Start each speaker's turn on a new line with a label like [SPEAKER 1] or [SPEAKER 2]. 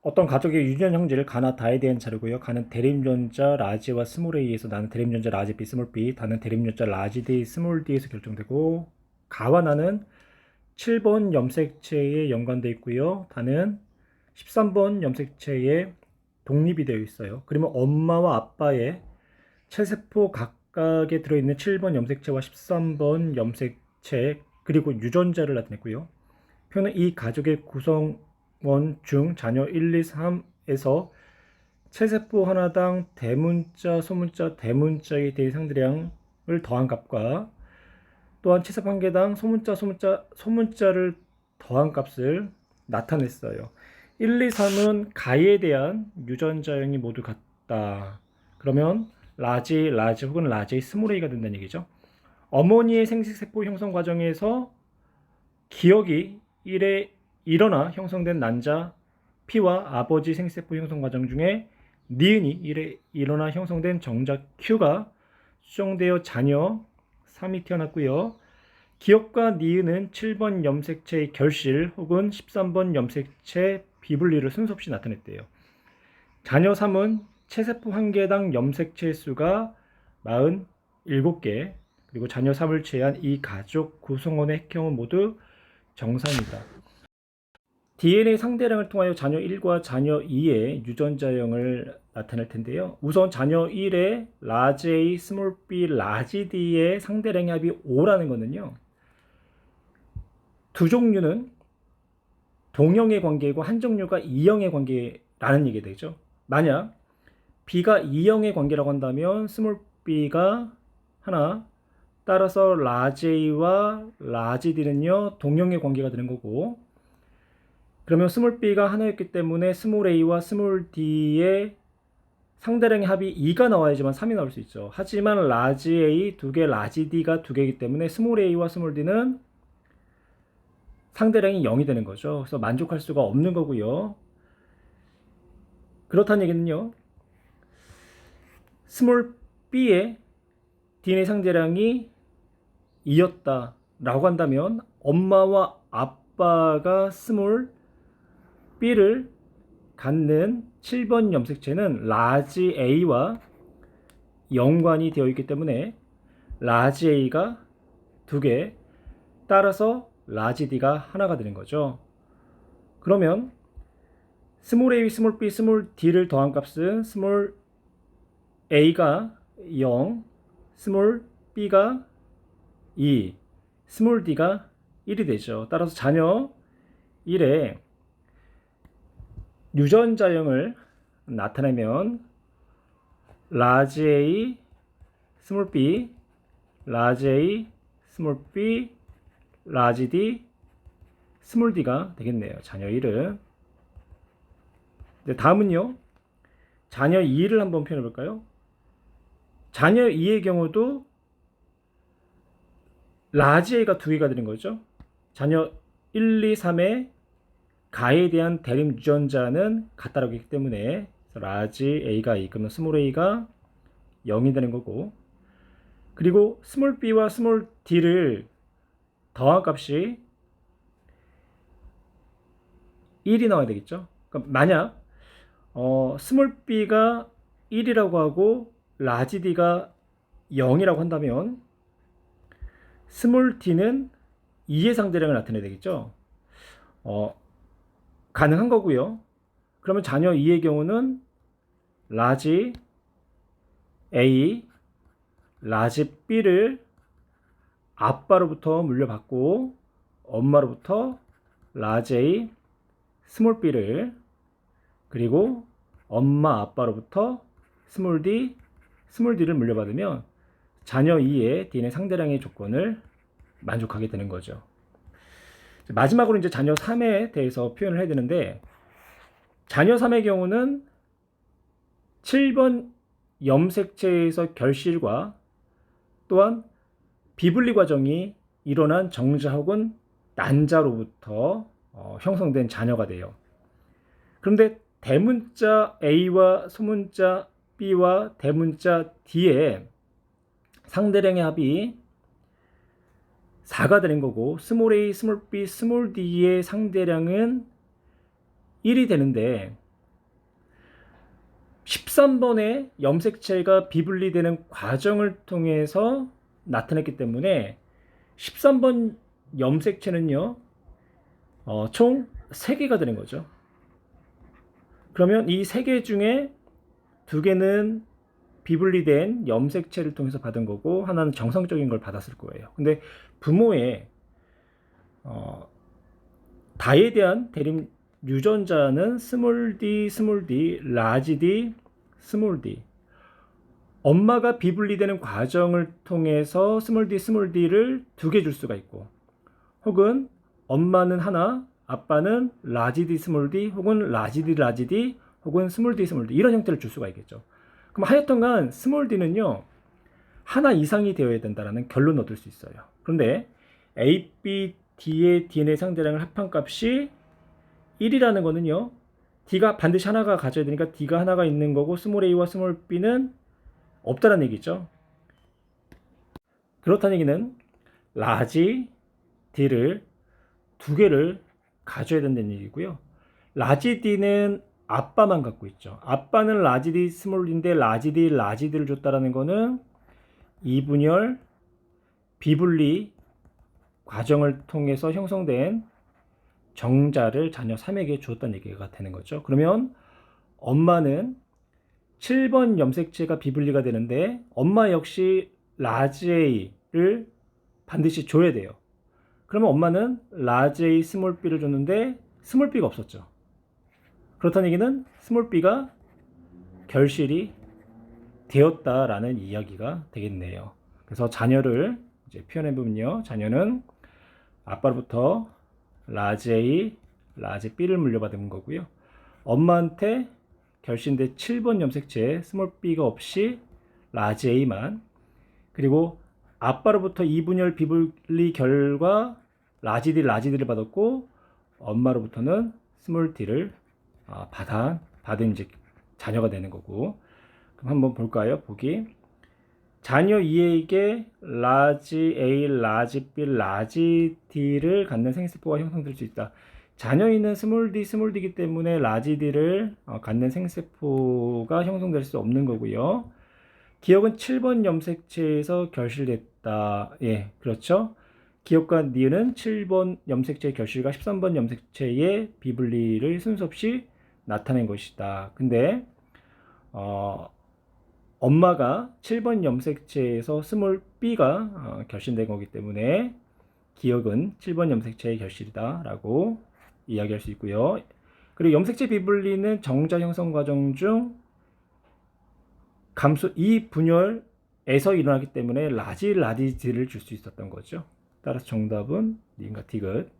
[SPEAKER 1] 어떤 가족의 유전 형질 가나 다에 대한 자료고요. 가는 대립유전자 라지와 스몰 a에서 나는 대립유전자 라지 b 스몰 b, 다는 대립유전자 라지 d 스몰 d에서 결정되고, 가와 나는 7번 염색체에 연관되어 있고요. 다는 13번 염색체에 독립이 되어 있어요. 그러면 엄마와 아빠의 체세포 각각에 들어있는 7번 염색체와 13번 염색체 그리고 유전자를 나타냈고요. 표는 이 가족의 구성원 중 자녀 1, 2, 3에서 체세포 하나당 대문자, 소문자, 대문자의 대상들량을 더한 값과 또한 체세포 한 개당 소문자를 더한 값을 나타냈어요. 1, 2, 3은 가에 대한 유전자형이 모두 같다. 그러면 라지 혹은 라지 스몰 a가 된다는 얘기죠. 어머니의 생식세포 형성 과정에서 기억이 1에 일어나 형성된 난자 P와 아버지 생식세포 형성 과정 중에 니은이 1에 일어나 형성된 정자 Q가 수정되어 자녀 3이 태어났고요. 기억과 니은은 7번 염색체의 결실 혹은 13번 염색체 비분리를 순서 없이 나타냈대요. 자녀 3은 체세포 한 개당 염색체 수가 47개, 그리고 자녀 3을 제한 이 가족 구성원의 핵형은 모두 정상이다. DNA 상대량을 통하여 자녀 1과 자녀 2의 유전자형을 나타낼 텐데요. 우선 자녀 1의 라지 A, 스몰 b, 라지 d의 상대량의 합이 5라는 것은요. 두 종류는 동형의 관계이고 한 종류가 이형의 관계라는 얘기가 되죠. 만약 B가 이형의 관계라고 한다면 스몰 b가 하나, 따라서 라지 A와 라지 D는요 동형의 관계가 되는 거고, 그러면 스몰 b가 하나였기 때문에 스몰 a와 스몰 d의 상대량의 합이 2가 나와야지만 3이 나올 수 있죠. 하지만 라지 a 2개, 라지 d가 2개이기 때문에 스몰 a와 스몰 d는 상대량이 0이 되는 거죠. 그래서 만족할 수가 없는 거고요. 그렇다는 얘기는요, 스몰 b의 DNA 상대량이 2였다라고 한다면 엄마와 아빠가 스몰 b를 갖는 7번 염색체는 라지 A와 연관이 되어 있기 때문에 라지 A가 2개, 따라서 라지 D가 하나가 되는 거죠. 그러면 스몰 A, 스몰 B, 스몰 D를 더한 값은 스몰 A가 0, 스몰 B가 2, 스몰 D가 1이 되죠. 따라서 자녀 1의 유전자형을 나타내면 라지 A, 스몰 b, 라지 A, 스몰 b, 라지 D, 스몰 d가 되겠네요. 자녀 1은. 다음은요. 자녀 2를 한번 표현해 볼까요? 자녀 2의 경우도 라지 A가 2개가 되는 거죠. 자녀 1, 2, 3의 가에 대한 대립 유전자는 같다라고 했기 때문에 라지 A가 2, 그러면 스몰 a가 0이 되는 거고, 그리고 스몰 b와 스몰 d를 더한 값이 1이 나와야 되겠죠. 그러니까 만약 스몰 b가 1이라고 하고 라지 d가 0이라고 한다면 스몰 d는 2의 상대량을 나타내야 되겠죠. 가능한 거고요. 그러면 자녀 2의 경우는 라지 A, 라지 B를 아빠로부터 물려받고 엄마로부터 라지 A, 스몰 b를, 그리고 엄마 아빠로부터 스몰 d를 물려받으면 자녀 2의 DNA 상대량의 조건을 만족하게 되는 거죠. 마지막으로 이제 자녀 3에 대해서 표현을 해야 되는데, 자녀 3의 경우는 7번 염색체에서 결실과 또한 비분리 과정이 일어난 정자 혹은 난자로부터 형성된 자녀가 돼요. 그런데 대문자 A와 소문자 B와 대문자 D의 상대량의 합이 4가 되는 거고, 스몰 a, 스몰 b, 스몰 d의 상대량은 1이 되는데 13번의 염색체가 비분리되는 과정을 통해서 나타냈기 때문에 13번 염색체는요, 총 3개가 되는 거죠. 그러면 이 3개 중에 2개는 비분리된 염색체를 통해서 받은 거고 하나는 정상적인 걸 받았을 거예요. 근데 부모의 다에 대한 대립 유전자는 스몰 d, 스몰 d, 라지 d, 스몰 d. 엄마가 비분리되는 과정을 통해서 스몰 d, 스몰 d를 2개 줄 수가 있고, 혹은 엄마는 하나, 아빠는 라지 d, 스몰 d, 혹은 라지 d, 라지 d, 혹은 스몰 d, 스몰 d 이런 형태를 줄 수가 있겠죠. 그럼 하여튼간 스몰 d는요 하나 이상이 되어야 된다는 결론을 얻을 수 있어요. 그런데 A, B, D의 DNA 상대량을 합한 값이 1이라는 거는요, D가 반드시 하나가 가져야 되니까 D가 하나가 있는 거고 스몰 a와 스몰 b는 없다는 얘기죠. 그렇다는 얘기는 라지 D를 2개를 가져야 된다는 얘기고요. 라지 D는 아빠만 갖고 있죠. 아빠는 라지 D 스몰 D인데 라지 D, 라지 D를 줬다라는 거는 이분열 비분리 과정을 통해서 형성된 정자를 자녀 3에게 주었다는 얘기가 되는 거죠. 그러면 엄마는 7번 염색체가 비분리가 되는데 엄마 역시 라지 A를 반드시 줘야 돼요. 그러면 엄마는 라지 A 스몰 B를 줬는데 스몰 B가 없었죠. 그렇다는 얘기는 스몰 B가 결실이 되었다라는 이야기가 되겠네요. 그래서 자녀를 이제 표현해 보면요, 자녀는 아빠로부터 라지 A, 라지 B를 물려받은 거고요. 엄마한테 결신된 7번 염색체 스몰 b가 없이 라지 A만, 그리고 아빠로부터 이분열 비분리 결과 라지 D, 라지 D를 받았고 엄마로부터는 스몰 D를 받은 이제 자녀가 되는 거고. 그럼 한번 볼까요? 보기. 자녀 2에게 라지 A, 라지 B, 라지 D를 갖는 생세포가 형성될 수 있다. 자녀에는 스몰 d, 스몰 d이기 때문에 라지 D를 갖는 생세포가 형성될 수 없는 거고요. 기억은 7번 염색체에서 결실됐다. 예, 그렇죠. 기억과 니은은 7번 염색체의 결실과 13번 염색체의 비분리를 순서 없이 나타낸 것이다. 근데 엄마가 7번 염색체에서 스몰 b가 결신된 거기 때문에 기억은 7번 염색체의 결실이다 라고 이야기할 수 있고요. 그리고 염색체 비분리는 정자 형성 과정 중 감소 이 분열에서 일어나기 때문에 라지 라디즈를 줄 수 있었던 거죠. 따라서 정답은 니은과 디귿.